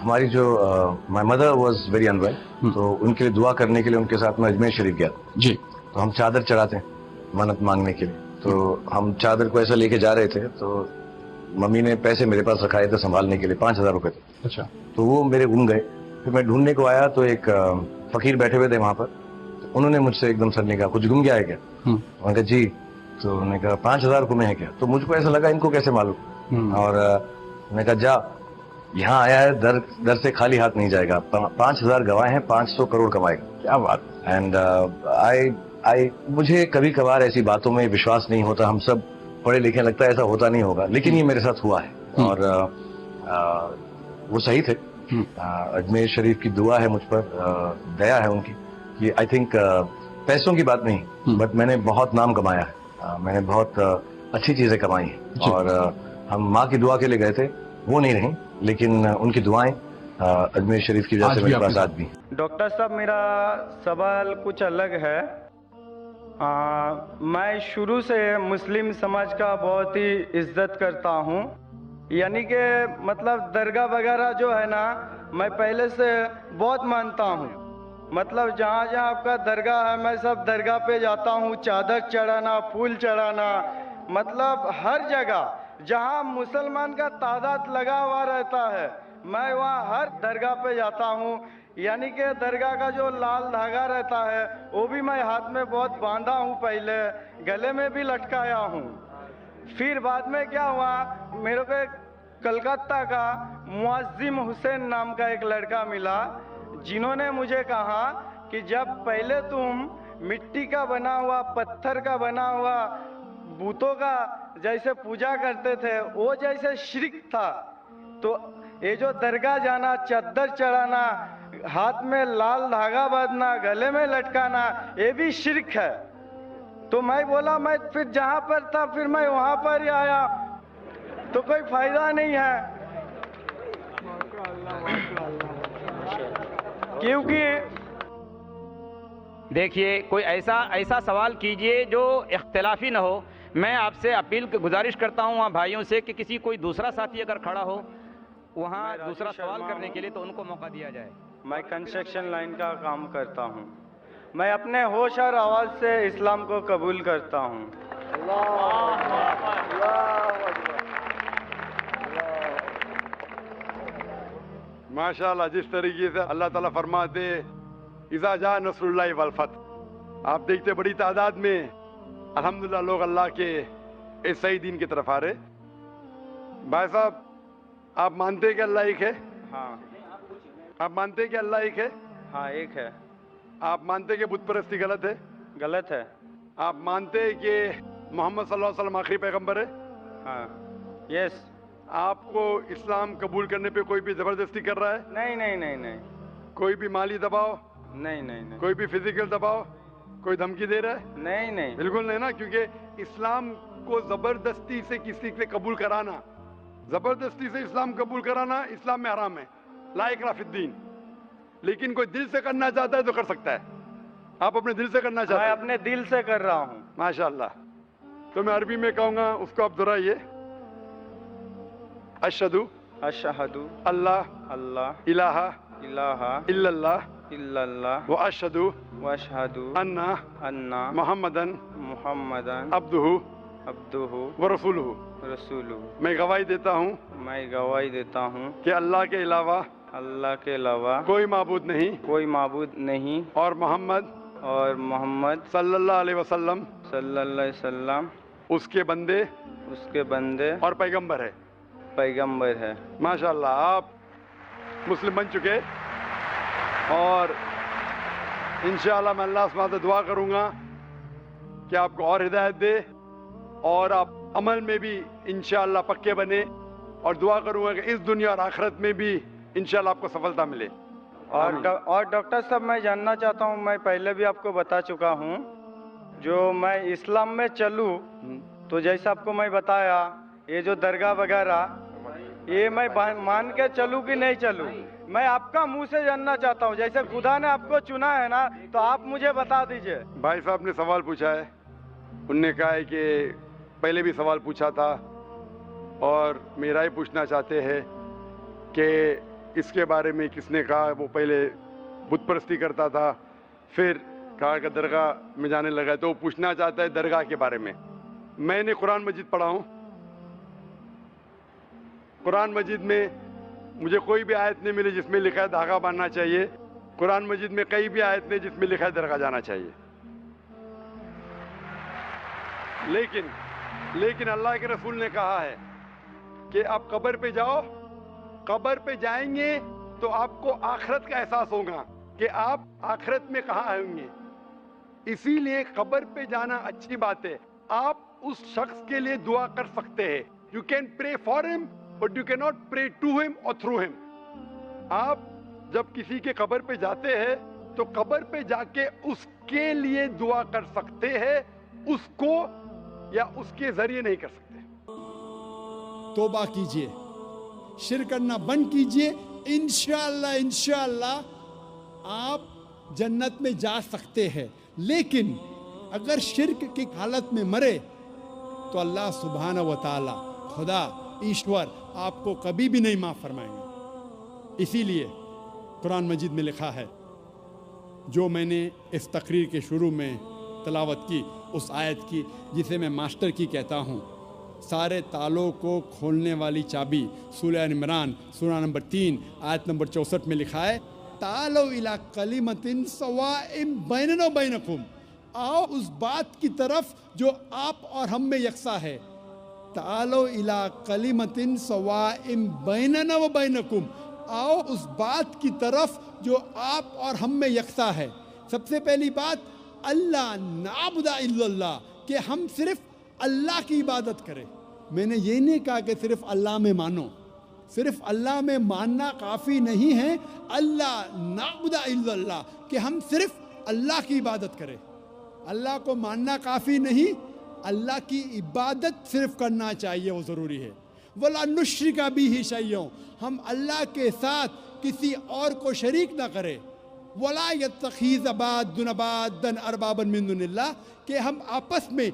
हमारी जो my mother was very unwell, तो उनके लिए दुआ करने के लिए उनके साथ मैं अजमेर शरीफ गया जी। तो हम चादर चढ़ाते हैं मन्नत मांगने के लिए। तो हम चादर को ऐसा लेके जा रहे थे, तो मम्मी ने पैसे मेरे पास रखाए थे संभालने के लिए, 5,000 रुपए थे। अच्छा। तो वो मेरे गुम गए। फिर मैं ढूंढने को आया तो एक फकीर बैठे हुए थे वहां पर। तो उन्होंने मुझसे एकदम सर ने कहा, कुछ गुम गया है क्या? मैंने कहा जी। तो उन्होंने कहा 5,000 गुमे है क्या? तो मुझको ऐसा लगा इनको कैसे मालूम। और मैंने कहा जा, यहाँ आया है दर दर से खाली हाथ नहीं जाएगा। 5,000 गवाए हैं, 500 करोड़ कमाएगा। क्या बात। एंड आई मुझे कभी कभार ऐसी बातों में विश्वास नहीं होता। हम सब पढ़े लिखे, लगता है ऐसा होता नहीं होगा, लेकिन ये मेरे साथ हुआ है। और वो सही थे। अजमेर शरीफ की दुआ है मुझ पर, दया है उनकी। ये आई थिंक पैसों की बात नहीं, बट मैंने बहुत नाम कमाया है। मैंने बहुत अच्छी चीजें कमाई हैं। और हम माँ की दुआ के लिए गए थे, वो नहीं रही, लेकिन उनकी दुआएं अजमेर शरीफ की वजह से मेरे पास आज भी। डॉक्टर साहब, मेरा सवाल कुछ अलग है। मैं शुरू से मुस्लिम समाज का बहुत ही इज्जत करता हूँ। यानी कि मतलब दरगाह वगैरह जो है ना, मैं पहले से बहुत मानता हूँ। मतलब जहाँ जहाँ आपका दरगाह है, मैं सब दरगाह पे जाता हूँ। चादर चढ़ाना, फूल चढ़ाना, मतलब हर जगह जहाँ मुसलमान का तादाद लगा हुआ रहता है, मैं वहाँ हर दरगाह पे जाता हूँ। यानी कि दरगाह का जो लाल धागा रहता है, वो भी मैं हाथ में बहुत बांधा हूँ, पहले गले में भी लटकाया हूँ। फिर बाद में क्या हुआ, मेरे को एक कलकत्ता का मुअज्जिम हुसैन नाम का एक लड़का मिला, जिन्होंने मुझे कहा कि जब पहले तुम मिट्टी का बना हुआ, पत्थर का बना हुआ बूतों का जैसे पूजा करते थे, वो जैसे शिर्क था, तो ये जो दरगाह जाना, चद्दर चढ़ाना, हाथ में लाल धागा बांधना, गले में लटकाना, ये भी शिर्क है। तो मैं बोला, मैं फिर जहाँ पर था फिर मैं वहाँ पर ही आया, तो कोई फायदा नहीं है। क्योंकि देखिए, कोई ऐसा सवाल कीजिए जो इख्तिलाफी ना हो। मैं आपसे अपील गुजारिश करता हूँ वहाँ भाइयों से कि किसी कोई दूसरा साथी अगर खड़ा हो वहाँ दूसरा सवाल करने के लिए, तो उनको मौका दिया जाए। मैं कंस्ट्रक्शन लाइन का काम करता हूँ। मैं अपने होश और आवाज़ से इस्लाम को कबूल करता हूँ। माशाअल्लाह, जिस तरीके से अल्लाह ताला फरमाते इज़ा जा नसरुल्लाहि वल फतह, आप देखते बड़ी तादाद में अल्हम्दुलिल्लाह लोग अल्लाह के इस सही दीन की तरफ आ रहे। भाई साहब, आप मानते हैं कि अल्लाह एक है? हाँ। आप मानते हैं कि अल्लाह एक है? हाँ, एक है। आप मानते हैं कि बुत परस्ती गलत है? गलत है। आप मानते हैं कि मोहम्मद सल्लल्लाहु अलैहि वसल्लम आखिरी पैगंबर है? हाँ। यस। आपको इस्लाम कबूल करने पे कोई भी जबरदस्ती कर रहा है? नहीं नहीं नहीं नहीं। कोई भी माली दबाव? नहीं नहीं नहीं। कोई भी फिजिकल दबाव? कोई धमकी दे रहा है? नहीं नहीं, बिल्कुल नहीं ना, क्योंकि इस्लाम को जबरदस्ती से किसी से कबूल कराना, जबरदस्ती से इस्लाम कबूल कराना इस्लाम में हराम है, ला इकराह फिद्दीन। लेकिन कोई दिल से करना चाहता है तो कर सकता है। आप अपने दिल से करना चाहते हैं? मैं अपने दिल से कर रहा हूँ। माशाअल्लाह। तो मैं अरबी में कहूंगा, उसको आप दोहराइए। अशहदु अशहदु अल्लाह अल्लाह इलाहा इलाहा इल्लल्लाह इल्लल्लाह व अशहदु व अशहदु अन्ना अन्ना मुहम्मदन मुहम्मदन अब्दुहु अब्दुहु व रसूलुहु। रसूलुहु। मैं गवाही देता हूँ मैं गवाही देता हूँ कि अल्लाह के अलावा अल्लाह के अलावा कोई माबूद नहीं कोई माबूद नहीं, और मोहम्मद सल्लल्लाहु अलैहि वसल्लम उसके बंदे उसके बंदे और पैगंबर है। पैगंबर है। माशाअल्लाह, आप मुस्लिम बन चुके। और इंशाअल्लाह मैं अल्लाह से दुआ करूंगा कि आपको और हिदायत दे और आप अमल में भी इंशाअल्लाह पक्के बने, और दुआ करूंगा कि इस दुनिया और आखिरत में भी इंशाअल्लाह आपको सफलता मिले। और डॉक्टर साहब, मैं जानना चाहता हूँ, मैं पहले भी आपको बता चुका हूँ, जो मैं इस्लाम में चलूँ तो जैसा आपको मैं बताया, ये जो दरगाह वगैरह, ये मैं मान के चलूँ कि नहीं चलूँ, मैं आपका मुंह से जानना चाहता हूँ। जैसे खुदा ने आपको चुना है ना, तो आप मुझे बता दीजिए। भाई साहब ने सवाल पूछा है, उनने कहा है कि पहले भी सवाल पूछा था और मेरा ही पूछना चाहते हैं कि इसके बारे में किसने कहा, वो पहले बुत परस्ती करता था, फिर कहा कि दरगाह में जाने लगा, तो वो पूछना चाहता है दरगाह के बारे में। मैंने कुरान मजीद पढ़ा हूँ, कुरान मजीद में मुझे कोई भी आयत नहीं मिली जिसमें लिखा है धागा बांधना चाहिए। कुरान मजीद में कई भी आयत नहीं जिसमें लिखा है दरगाह जाना चाहिए। लेकिन अल्लाह के रसूल ने कहा है कि आप कब्र पे जाओ, कब्र पे जाएंगे तो आपको आखिरत का एहसास होगा कि आप आखिरत में कहाँ होंगे। इसीलिए कब्र पे जाना अच्छी बात है। आप उस शख्स के लिए दुआ कर सकते हैं। You can pray for him but you can not pray to him और थ्रू हिम। आप जब किसी के कब्र पे जाते हैं तो कब्र पे जाके उसके लिए दुआ कर सकते हैं, उसको या उसके जरिए नहीं कर सकते। तौबा कीजिए, शिर्क करना बंद कीजिए, इंशाअल्लाह आप जन्नत में जा सकते हैं। लेकिन अगर शिर्क की हालत में मरे तो अल्लाह सुब्हाना व तआला, खुदा ईश्वर आपको कभी भी नहीं माफ़ फरमाएंगे। इसीलिए कुरान मजीद में लिखा है, जो मैंने इस तकरीर के शुरू में तलावत की, उस आयत की जिसे मैं मास्टर की कहता हूँ, सारे तालों को खोलने वाली चाबी, सूरह इमरान सूरा नंबर 3 आयत नंबर 64 में लिखा है, तालो इला कलिमतिन सवाइम बैनना व बैनकुम, आओ उस बात की तरफ जो आप और हम में यकसा है। तालो इला कलिमतिन सवाइम बैनना व बैनकुम, आओ उस बात की तरफ जो आप और हम में यकसा है। सबसे पहली बात, अल्लाह नाबुदा इल्लल्लाह, कि हम सिर्फ अल्लाह की इबादत करें। मैंने ये नहीं कहा कि सिर्फ अल्लाह में मानो, सिर्फ अल्लाह में मानना काफ़ी नहीं है। अल्लाह नाबुदा इल्लल्लाह, कि हम सिर्फ अल्लाह की इबादत करें। अल्लाह को मानना काफ़ी नहीं, अल्लाह की इबादत सिर्फ करना चाहिए, वो ज़रूरी है। वला नुश्रिका बिही शैय्यन, हम अल्लाह के साथ किसी और को शरीक ना करें। वला यत्तखिज़ बादुन बादन अरबाबन मिन दुनिल्लाह, कि हम आपस में